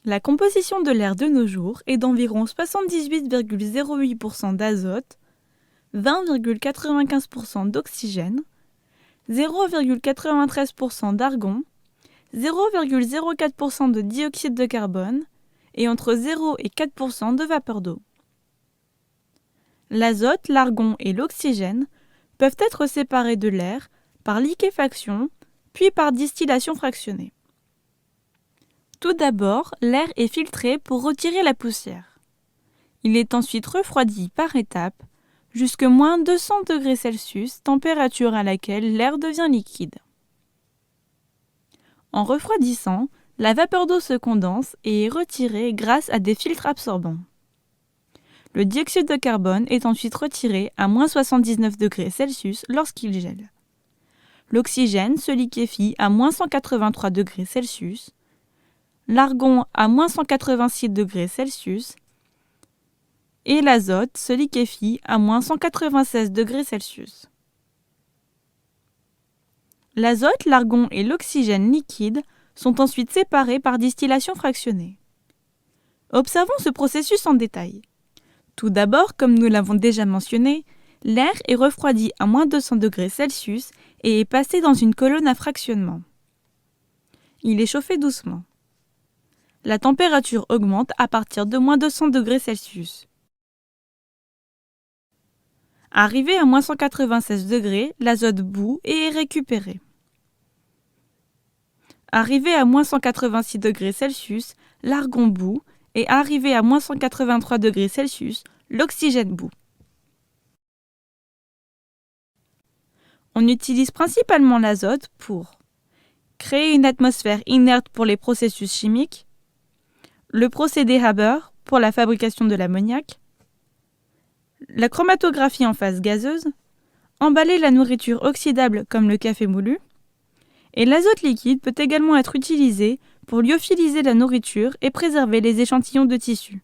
La composition de l'air de nos jours est d'environ 78,08% d'azote, 20,95% d'oxygène, 0,93% d'argon, 0,04% de dioxyde de carbone et entre 0 et 4% de vapeur d'eau. L'azote, l'argon et l'oxygène peuvent être séparés de l'air par liquéfaction puis par distillation fractionnée. Tout d'abord, l'air est filtré pour retirer la poussière. Il est ensuite refroidi par étapes jusqu'à moins 200 degrés Celsius, température à laquelle l'air devient liquide. En refroidissant, la vapeur d'eau se condense et est retirée grâce à des filtres absorbants. Le dioxyde de carbone est ensuite retiré à moins 79 degrés Celsius lorsqu'il gèle. L'oxygène se liquéfie à moins 183 degrés Celsius, l'argon à moins 186 degrés Celsius et l'azote se liquéfie à moins 196 degrés Celsius. L'azote, l'argon et l'oxygène liquide sont ensuite séparés par distillation fractionnée. Observons ce processus en détail. Tout d'abord, comme nous l'avons déjà mentionné, l'air est refroidi à moins 200 degrés Celsius et est passé dans une colonne à fractionnement. Il est chauffé doucement. La température augmente à partir de moins 200 degrés Celsius. Arrivé à moins 196 degrés, l'azote bout et est récupéré. Arrivé à moins 186 degrés Celsius, l'argon bout et arrivé à moins 183 degrés Celsius, l'oxygène bout. On utilise principalement l'azote pour créer une atmosphère inerte pour les processus chimiques, le procédé Haber pour la fabrication de l'ammoniac, la chromatographie en phase gazeuse, emballer la nourriture oxydable comme le café moulu, et l'azote liquide peut également être utilisé pour lyophiliser la nourriture et préserver les échantillons de tissu.